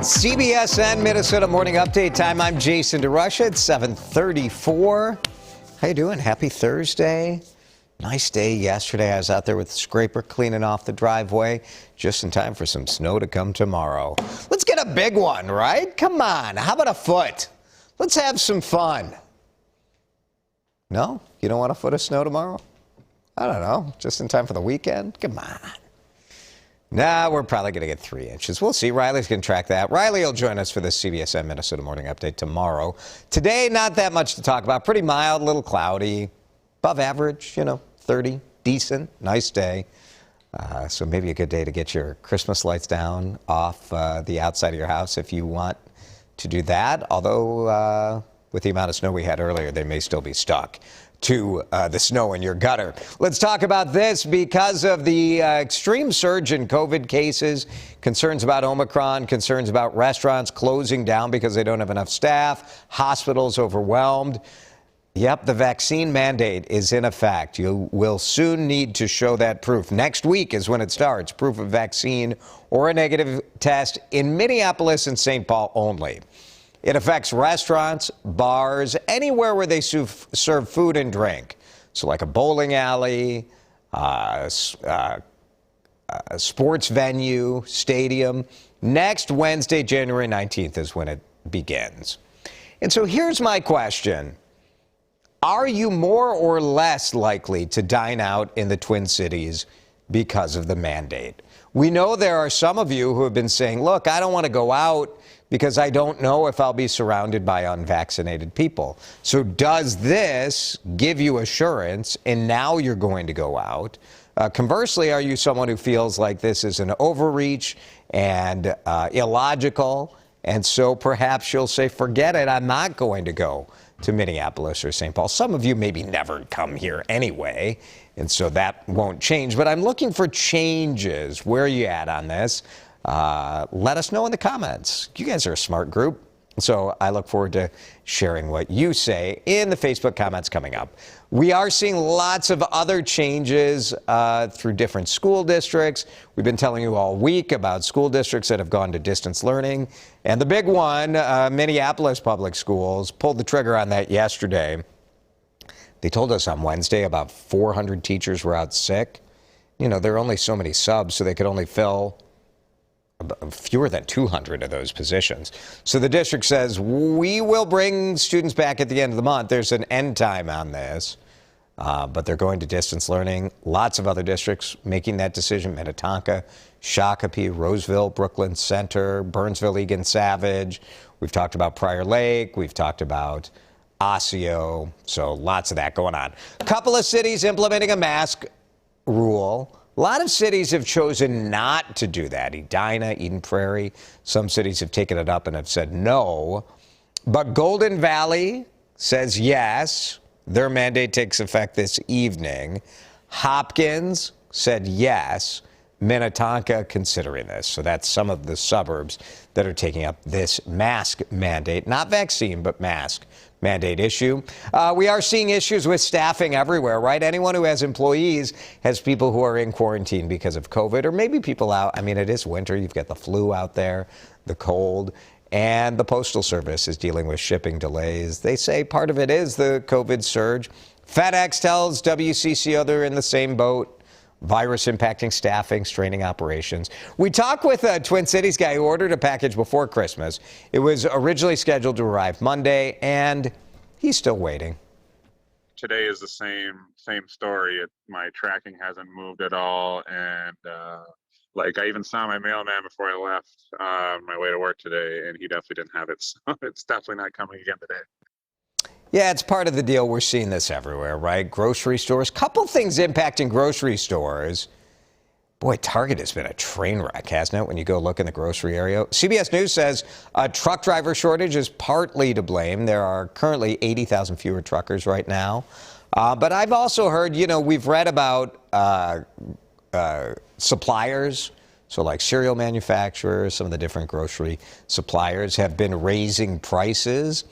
CBSN Minnesota Morning Update time. I'm Jason DeRusha. It's 7:34. How you doing? Happy Thursday. Nice day yesterday. I was out there with the scraper cleaning off the driveway just in time for some snow to come tomorrow. Let's get a big one, right? Come on. How about a foot? Let's have some fun. No? You don't want a foot of snow tomorrow? I don't know. Just in time for the weekend? Come on. Nah, we're probably going to get 3 inches. We'll see. Riley's going to track that. Riley will join us for the CBSN Minnesota Morning Update tomorrow. Today, not that much to talk about. Pretty mild, a little cloudy, above average, 30, decent, nice day. So maybe a good day to get your Christmas lights down off the outside of your house if you want to do that. Although, with the amount of snow we had earlier, they may still be stuck to the snow in your gutter. Let's talk about this because of the extreme surge in COVID cases, concerns about Omicron, concerns about restaurants closing down because they don't have enough staff, hospitals overwhelmed. Yep, the vaccine mandate is in effect. You will soon need to show that proof. Next week is when it starts, proof of vaccine or a negative test in Minneapolis and St. Paul only. It affects restaurants, bars, anywhere where they serve food and drink. So like a bowling alley, a sports venue, stadium. Next Wednesday, January 19th is when it begins. And so here's my question. Are you more or less likely to dine out in the Twin Cities because of the mandate? We know there are some of you who have been saying, look, I don't want to go out because I don't know if I'll be surrounded by unvaccinated people. So does this give you assurance and now you're going to go out? Conversely, are you someone who feels like this is an overreach and illogical? And so perhaps you'll say, forget it, I'm not going to go to Minneapolis or St. Paul. Some of you maybe never come here anyway, and so that won't change. But I'm looking for changes. Where are you at on this? Let us know in the comments. You guys are a smart group, so I look forward to sharing what you say in the Facebook comments coming up. We are seeing lots of other changes through different school districts. We've been telling you all week about school districts that have gone to distance learning. And the big one, Minneapolis Public Schools, pulled the trigger on that yesterday. They told us on Wednesday about 400 teachers were out sick. There are only so many subs, so they could only fill fewer than 200 of those positions. So the district says, we will bring students back at the end of the month. There's an end time on this, but they're going to distance learning. Lots of other districts making that decision. Minnetonka, Shakopee, Roseville, Brooklyn Center, Burnsville, Egan, Savage. We've talked about Prior Lake. We've talked about Osseo. So lots of that going on. A couple of cities implementing a mask rule. A lot of cities have chosen not to do that. Edina, Eden Prairie, some cities have taken it up and have said no. But Golden Valley says yes. Their mandate takes effect this evening. Hopkins said yes. Minnetonka considering this. So that's some of the suburbs that are taking up this mask mandate. Not vaccine, but mask mandate issue. We are seeing issues with staffing everywhere, right? Anyone who has employees has people who are in quarantine because of COVID, or maybe people out. I mean, it is winter. You've got the flu out there, the cold, and the Postal Service is dealing with shipping delays. They say part of it is the COVID surge. FedEx tells WCCO they're in the same boat. Virus impacting staffing, straining operations. We talked with a Twin Cities guy who ordered a package before Christmas. It was originally scheduled to arrive Monday, and he's still waiting. Today is the same story. My tracking hasn't moved at all, and I even saw my mailman before I left my way to work today, and he definitely didn't have it. So it's definitely not coming again today. Yeah, it's part of the deal. We're seeing this everywhere, right? Grocery stores. Couple things impacting grocery stores. Boy, Target has been a train wreck, hasn't it, when you go look in the grocery area? CBS News says a truck driver shortage is partly to blame. There are currently 80,000 fewer truckers right now. But I've also heard, we've read about suppliers. So like cereal manufacturers, some of the different grocery suppliers have been raising prices.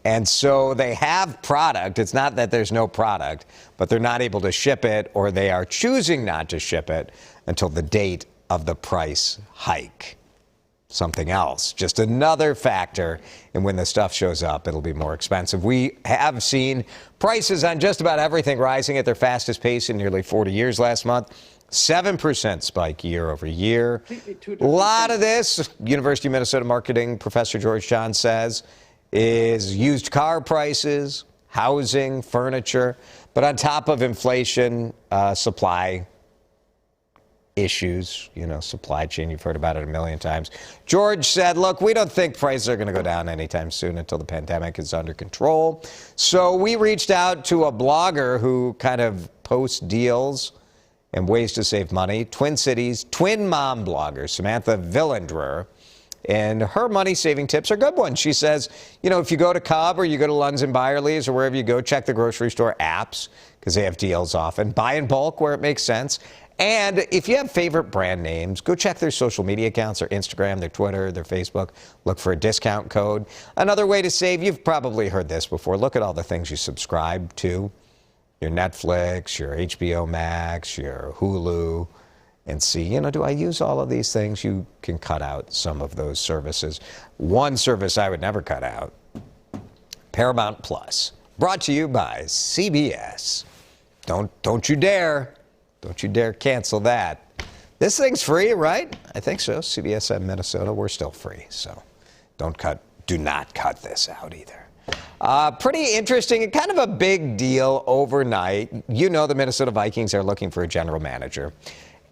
And so they have product. It's not that there's no product, but they're not able to ship it, or they are choosing not to ship it until the date of the price hike. something else. Just another factor. And when the stuff shows up, it'll be more expensive. We have seen prices on just about everything rising at their fastest pace in nearly 40 years last month. 7% spike year over year. A lot of this, University of Minnesota marketing professor George John says, is used car prices, housing, furniture. But on top of inflation, supply issues, supply chain, you've heard about it a million times. George said, look, we don't think prices are going to go down anytime soon until the pandemic is under control. So we reached out to a blogger who kind of posts deals and ways to save money. Twin Cities twin mom blogger Samantha Villendrer. And her money-saving tips are good ones. She says, if you go to Cub or you go to Lunds and Byerly's or wherever you go, check the grocery store apps because they have deals often. Buy in bulk where it makes sense. And if you have favorite brand names, go check their social media accounts, their Instagram, their Twitter, their Facebook. Look for a discount code. Another way to save, you've probably heard this before. Look at all the things you subscribe to. Your Netflix, your HBO Max, your Hulu, and see, do I use all of these things? You can cut out some of those services. One service I would never cut out, Paramount Plus, brought to you by CBS. Don't you dare. Don't you dare cancel that. This thing's free, right? I think so. CBSN Minnesota, we're still free. So do not cut this out either. Pretty interesting and kind of a big deal overnight. The Minnesota Vikings are looking for a general manager.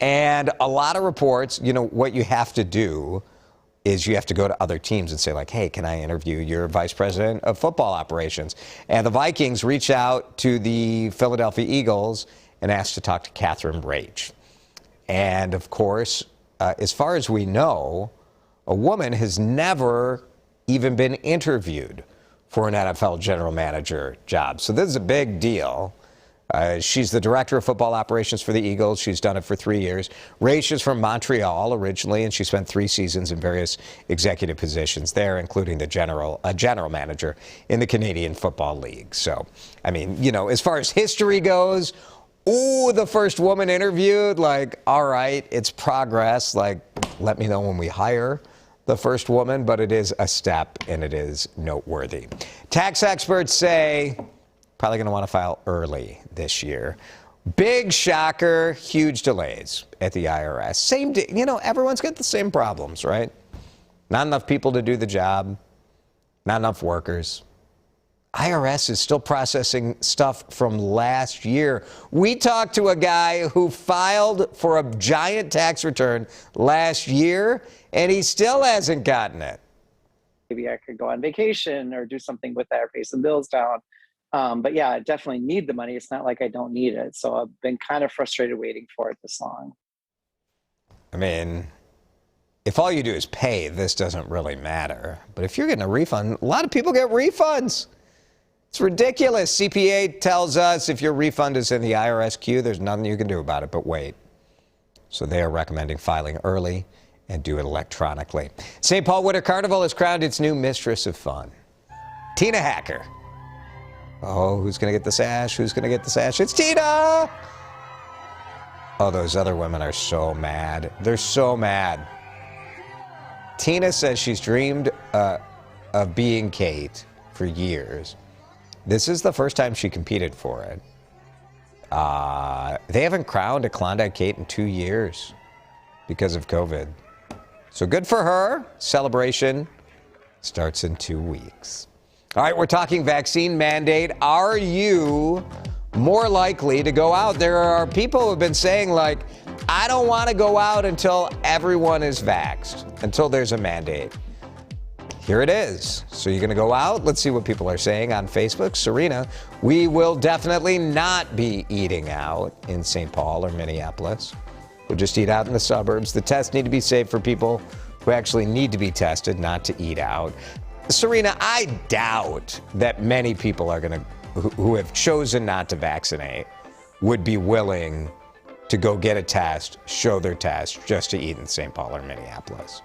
And a lot of reports, what you have to do is you have to go to other teams and say, like, hey, can I interview your vice president of football operations? And the Vikings reach out to the Philadelphia Eagles and asked to talk to Catherine Rage. And, of course, as far as we know, a woman has never even been interviewed for an NFL general manager job. So this is a big deal. She's the director of football operations for the Eagles. She's done it for 3 years. Rage is from Montreal originally, and she spent 3 seasons in various executive positions there, including a general manager in the Canadian Football League. So, as far as history goes, the first woman interviewed, all right, it's progress. Let me know when we hire the first woman, but it is a step and it is noteworthy. Tax experts say probably going to want to file early this year. Big shocker, huge delays at the IRS. Everyone's got the same problems, right? Not enough people to do the job, not enough workers. IRS is still processing stuff from last year. We talked to a guy who filed for a giant tax return last year, and he still hasn't gotten it. Maybe I could go on vacation or do something with that or pay some bills down. But yeah, I definitely need the money. It's not like I don't need it. So I've been kind of frustrated waiting for it this long. If all you do is pay, this doesn't really matter. But if you're getting a refund, a lot of people get refunds. It's ridiculous. CPA tells us if your refund is in the IRS queue, there's nothing you can do about it but wait. So they are recommending filing early and do it electronically. St. Paul Winter Carnival has crowned its new mistress of fun, Tina Hacker. Oh, who's going to get the sash? Who's going to get the sash? It's Tina! Oh, those other women are so mad. They're so mad. Tina says she's dreamed of being Kate for years. This is the first time she competed for it. They haven't crowned a Klondike Kate in 2 years because of COVID. So good for her. Celebration starts in 2 weeks. All right, we're talking vaccine mandate. Are you more likely to go out? There are people who have been saying, I don't want to go out until everyone is vaxxed, until there's a mandate. Here it is. So you're going to go out? Let's see what people are saying on Facebook. Serena, we will definitely not be eating out in St. Paul or Minneapolis. We'll just eat out in the suburbs. The tests need to be safe for people who actually need to be tested, not to eat out. Serena, I doubt that many people are going to, who have chosen not to vaccinate, would be willing to go get a test, show their test, just to eat in St. Paul or Minneapolis.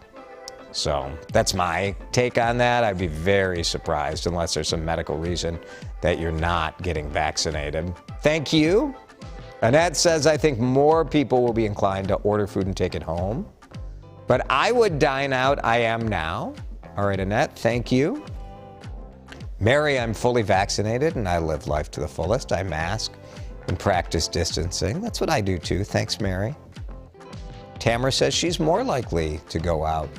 So that's my take on that. I'd be very surprised, unless there's some medical reason, that you're not getting vaccinated. Thank you. Annette says, I think more people will be inclined to order food and take it home But I would dine out. I am now. All right, Annette, thank you. Mary, I'm fully vaccinated and I live life to the fullest. I mask and practice distancing. That's what I do too. Thanks, Mary. Tamara says she's more likely to go out.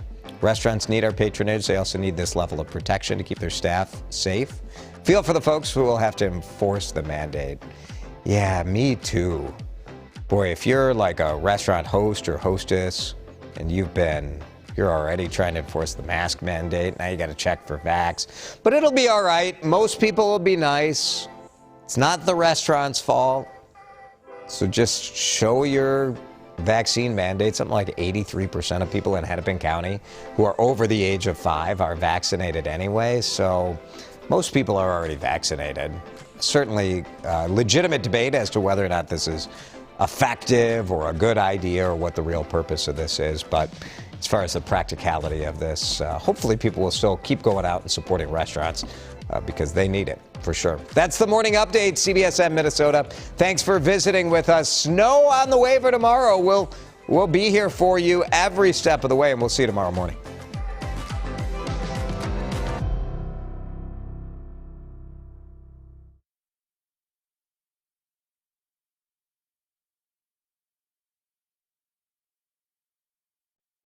Restaurants need our patronage. They also need this level of protection to keep their staff safe. Feel for the folks who will have to enforce the mandate. Yeah, me too. Boy, if you're like a restaurant host or hostess and you're already trying to enforce the mask mandate, now you got to check for vax. But it'll be all right. Most people will be nice. It's not the restaurant's fault. So just show your vaccine mandate. Something like 83% of people in Hennepin County who are over the age of 5 are vaccinated anyway. So most people are already vaccinated. Certainly legitimate debate as to whether or not this is effective or a good idea or what the real purpose of this is. But as far as the practicality of this, hopefully people will still keep going out and supporting restaurants because they need it for sure. That's the morning update, CBSN Minnesota. Thanks for visiting with us. Snow on the way for tomorrow. We'll be here for you every step of the way, and we'll see you tomorrow morning.